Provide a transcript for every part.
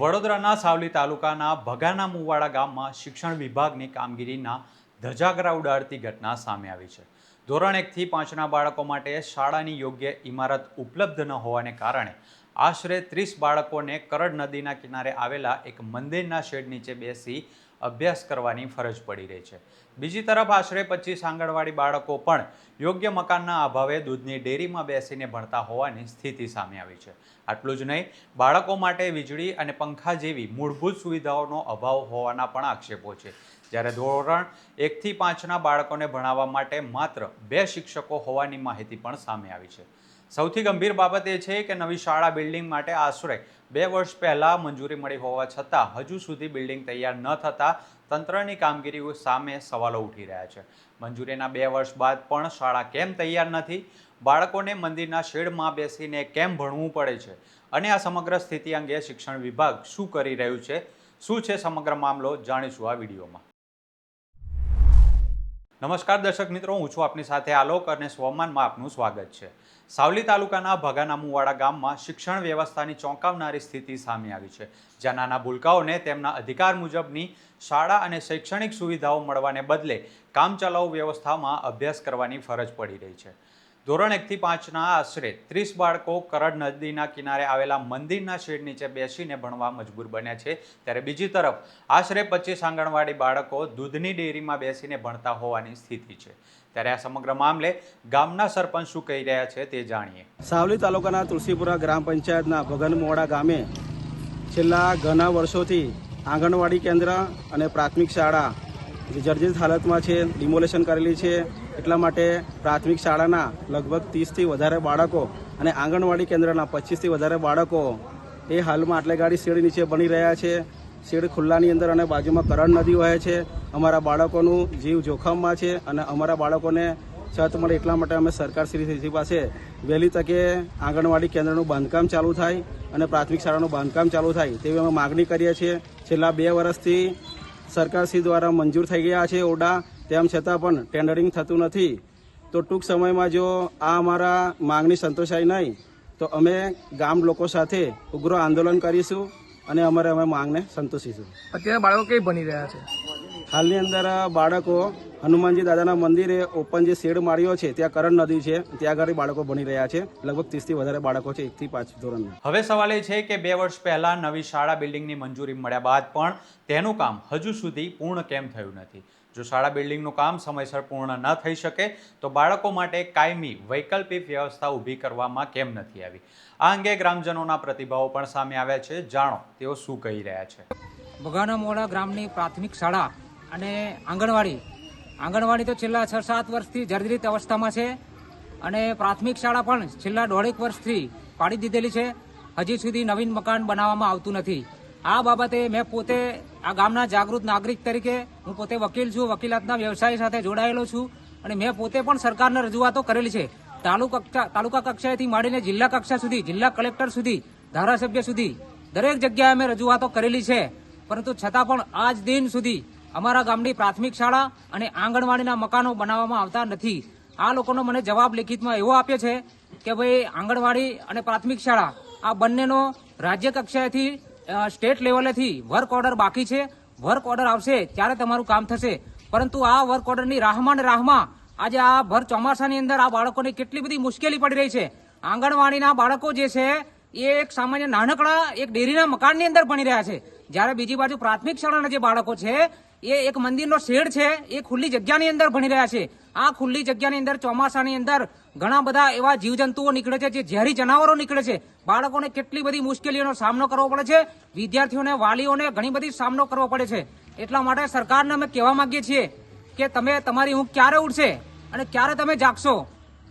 વડોદરાના સાવલી તાલુકાના ભગાના મુવાડા ગામમાં શિક્ષણ વિભાગની કામગીરીના ધજાગરા ઉડાડતી ઘટના સામે આવી છે. ધોરણ 1 થી 5ના બાળકો માટે શાળાની યોગ્ય ઇમારત ઉપલબ્ધ ન હોવાને કારણે આશરે 30 બાળકોને કરડ નદીના કિનારે આવેલા એક મંદિરના શેડ નીચે બેસી અભ્યાસ કરવાની ફરજ પડી રહી છે. બીજી તરફ આશરે 25 આંગણવાડી બાળકો પણ યોગ્ય મકાનના અભાવે દૂધની ડેરીમાં બેસીને ભણતા હોવાની સ્થિતિ સામે આવી છે. આટલું જ નહીં, બાળકો માટે વીજળી અને પંખા જેવી મૂળભૂત સુવિધાઓનો અભાવ હોવાના પણ આક્ષેપો છે. જ્યારે ધોરણ 1 થી 5ના બાળકોને ભણાવવા માટે માત્ર 2 શિક્ષકો હોવાની માહિતી પણ સામે આવી છે. સૌથી ગંભીર બાબત એ છે કે નવી શાળા બિલ્ડિંગ માટે આશરે 2 વર્ષ પહેલાં મંજૂરી મળી હોવા છતાં હજુ સુધી બિલ્ડિંગ તૈયાર ન થતાં તંત્રની કામગીરી સામે સવાલો ઉઠી રહ્યા છે. મંજૂરીના 2 વર્ષ બાદ પણ શાળા કેમ તૈયાર નથી? બાળકોને મંદિરના શેડમાં બેસીને કેમ ભણવું પડે છે? અને આ સમગ્ર સ્થિતિ અંગે શિક્ષણ વિભાગ શું કરી રહ્યું છે? શું છે સમગ્ર મામલો? જાણીશું આ વિડીયોમાં. નમસ્કાર દર્શક મિત્રો, હું છું આપની સાથે આલોક અને સ્વમાનમાં આપનું સ્વાગત છે. સાવલી તાલુકાના ભગાના મુવાડા ગામમાં શિક્ષણ વ્યવસ્થાની ચોંકાવનારી સ્થિતિ સામે આવી છે, જ્યાં નાના ભૂલકાઓને તેમના અધિકાર મુજબની શાળા અને શૈક્ષણિક સુવિધાઓ મળવાને બદલે કામચલાઉ વ્યવસ્થામાં અભ્યાસ કરવાની ફરજ પડી રહી છે. ધોરણ 1 થી 5ના આશરે 30 બાળકો કરડ નદીના કિનારે આવેલા મંદિરના શેડ નીચે બેસીને ભણવા મજબૂર બન્યા છે, ત્યારે બીજી તરફ આશરે 25 આંગણવાડી બાળકો દૂધની ડેરીમાં બેસીને ભણતા હોવાની સ્થિતિ છે. ત્યારે આ સમગ્ર મામલે ગામના સરપંચ શું કહી રહ્યા છે તે જાણીએ. સાવલી તાલુકાના તુલસીપુરા ગ્રામ પંચાયતના ભગનમોવાડા ગામે છેલ્લા ઘણા વર્ષોથી આંગણવાડી કેન્દ્ર અને પ્રાથમિક શાળા જર્જરિત હાલતમાં છે, ડિમોલેશન કરેલી છે. એટલા માટે પ્રાથમિક શાળાના લગભગ 30થી વધારે બાળકો અને આંગણવાડી કેન્દ્રના 25થી વધારે બાળકો એ હાલમાં આટલેગાડી શેડ નીચે બની રહ્યા છે. શેડ ખુલ્લાની અંદર અને બાજુમાં કરડ નદી વહે છે. અમારા બાળકોનું જીવ જોખમમાં છે અને અમારા બાળકોને છત મળે એટલા માટે અમે સરકારશ્રી પાસે વહેલી તકે આંગણવાડી કેન્દ્રનું બાંધકામ ચાલુ થાય અને પ્રાથમિક શાળાનું બાંધકામ ચાલુ થાય તેવી અમે માગણી કરીએ છીએ. છેલ્લા 2 વર્ષથી સરકારશ્રી દ્વારા મંજૂર થઈ ગયા છે ઓરડા, તેમ છતાં પણ ટેન્ડરિંગ થતું નથી. તો ટૂંક સમયમાં જો આ અમારા માંગણી સંતોષાય નહીં તો અમે ગામ લોકો સાથે ઉગ્ર આંદોલન કરીશું અને અમે માંગને સંતોષીશું. અત્યારે બાળકો કઈ ભણી રહ્યા છે? હાલની અંદર બાળકો હનુમાનજી દાદાના મંદિરે ઓપન જે શેડ માર્યો છે ત્યાં કરડ નદી છે, ત્યાં આગળ બાળકો ભણી રહ્યા છે. લગભગ 30થી વધારે બાળકો છે 1 થી 5 ધોરણના. હવે સવાલ એ છે કે 2 વર્ષ પહેલા નવી શાળા બિલ્ડિંગની મંજૂરી મળ્યા બાદ પણ તેનું કામ હજુ સુધી પૂર્ણ કેમ થયું નથી? જો શાળા બિલ્ડિંગનું કામ સમયસર પૂર્ણ ન થઈ શકે તો બાળકો માટે કાયમી વૈકલ્પિક વ્યવસ્થા ઊભી કરવામાં કેમ નથી આવી? આ અંગે ગ્રામજનોના પ્રતિભાવો પણ સામે આવ્યા છે. જાણો તેઓ શું કહી રહ્યા છે. ભગાના મોડા ગ્રામની પ્રાથમિક શાળા અને આંગણવાડી તો છેલ્લા 6-7 વર્ષથી જર્જરિત અવસ્થામાં છે અને પ્રાથમિક શાળા પણ છેલ્લા 1.5 વર્ષથી પાડી દીધેલી છે. હજી સુધી નવીન મકાન બનાવવામાં આવતું નથી. આ બાબતે મેં પોતે આ ગામના જાગૃત નાગરિક તરીકે હું પોતે વકીલ છું, વકીલાતના વ્યવસાય સાથે જોડાયેલો છું અને મેં પોતે પણ સરકારને રજૂઆતો કરેલી છે. તાલુકા કક્ષાએથી માંડીને જિલ્લા કક્ષા સુધી, જિલ્લા કલેક્ટર સુધી, ધારાસભ્ય સુધી દરેક જગ્યાએ અમે રજૂઆતો કરેલી છે. પરંતુ છતાં પણ આજ દિન સુધી અમારા ગામની પ્રાથમિક શાળા અને આંગણવાડીના મકાનો બનાવવામાં આવતા નથી. આ લોકોનો મને જવાબ લેખિતમાં એવો આપ્યો છે કે ભાઈ આંગણવાડી અને પ્રાથમિક શાળા આ બંનેનો રાજ્ય કક્ષાએથી સ્ટેટ લેવલેથી વર્ક ઓર્ડર બાકી છે. વર્ક ઓર્ડર આવશે ત્યારે તમારું કામ થશે. પરંતુ આ વર્ક ઓર્ડરની રાહમાં આજે આ ભર ચોમાસાની અંદર આ બાળકોને કેટલી બધી મુશ્કેલી પડી રહી છે. આંગણવાડીના બાળકો જે છે એ એક સામાન્ય નાનકડા એક ડેરીના મકાનની અંદર ભણી રહ્યા છે, જ્યારે બીજી બાજુ પ્રાથમિક શાળાના જે બાળકો છે એ એક મંદિરનો શેડ છે એ ખુલ્લી જગ્યાની અંદર ભણી રહ્યા છે. આ ખુલ્લી જગ્યાની અંદર ચોમાસાની અંદર ઘણા બધા એવા જીવજંતુઓ નીકળે છે, જે ઝેરી જનાવરો નીકળે છે. બાળકોને કેટલી બધી મુશ્કેલીઓનો સામનો કરવો પડે છે, વિદ્યાર્થીઓને, વાલીઓને ઘણી બધી સામનો કરવો પડે છે. એટલા માટે સરકારને અમે કહેવા માંગીએ છીએ કે તમે તમારી ઊંઘ ક્યારે ઉડશે અને ક્યારે તમે જાગશો?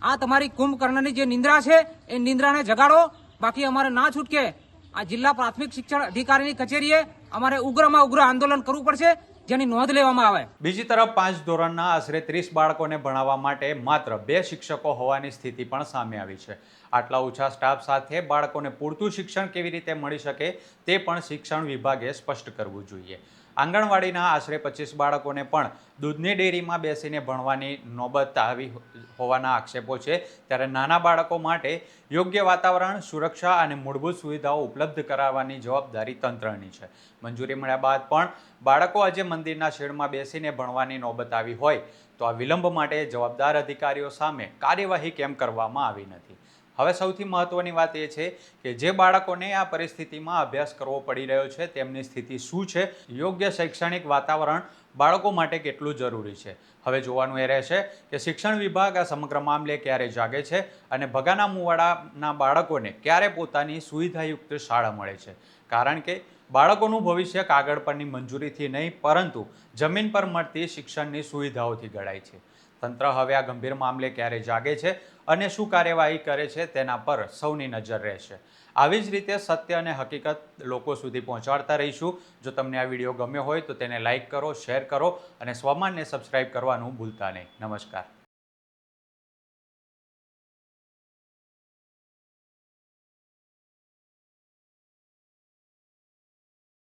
આ તમારી કુંભકર્ણની જે નિંદ્રા છે એ નિંદ્રાને જગાડો. બાકી અમારે ના છૂટકે આ જિલ્લા પ્રાથમિક શિક્ષણ અધિકારીની કચેરીએ અમારે ઉગ્રમાં ઉગ્ર આંદોલન કરવું પડશે, જેની નોંધ લેવામાં આવે. બીજી તરફ 5 ધોરણના આશરે 30 બાળકોને ભણાવવા માટે માત્ર 2 શિક્ષકો હોવાની સ્થિતિ પણ સામે આવી છે. આટલા ઓછા સ્ટાફ સાથે બાળકોને પૂરતું શિક્ષણ કેવી રીતે મળી શકે તે પણ શિક્ષણ વિભાગે સ્પષ્ટ કરવું જોઈએ. આંગણવાડીના આશરે 25 બાળકોને પણ દૂધની ડેરીમાં બેસીને ભણવાની નોબત આવી હોવાના આક્ષેપો છે. ત્યારે નાના બાળકો માટે યોગ્ય વાતાવરણ, સુરક્ષા અને મૂળભૂત સુવિધાઓ ઉપલબ્ધ કરાવવાની જવાબદારી તંત્રની છે. મંજૂરી મળ્યા બાદ પણ બાળકો આજે મંદિરના શેડમાં બેસીને ભણવાની નોબત આવી હોય તો આ વિલંબ માટે જવાબદાર અધિકારીઓ સામે કાર્યવાહી કેમ કરવામાં આવી નથી? હવે સૌથી મહત્વની વાત એ છે કે જે બાળકોને આ પરિસ્થિતિમાં અભ્યાસ કરવો પડી રહ્યો છે તેમની સ્થિતિ શું છે, યોગ્ય શૈક્ષણિક વાતાવરણ બાળકો માટે કેટલું જરૂરી છે. હવે જોવાનું એ રહેશે કે શિક્ષણ વિભાગ આ સમગ્ર મામલે ક્યારે જાગે છે અને ભગાના મુવાડાના બાળકોને ક્યારે પોતાની સુવિધાયુક્ત શાળા મળે છે. કારણ કે બાળકોનું ભવિષ્ય કાગળ પરની મંજૂરીથી નહીં પરંતુ જમીન પર મળતી શિક્ષણની સુવિધાઓથી ઘડાય છે. તંત્ર હવે આ ગંભીર મામલે ક્યારે જાગે છે અને શું કાર્યવાહી કરે છે તેના પર સૌની નજર રહેશે. આવી જ રીતે સત્ય અને હકીકત લોકો સુધી પહોંચાડતા રહીશું. જો તમને આ વિડીયો ગમ્યો હોય તો તેને લાઇક કરો, શેર કરો અને સ્વમાનને સબસ્ક્રાઇબ કરવાનું ભૂલતા નહીં. નમસ્કાર.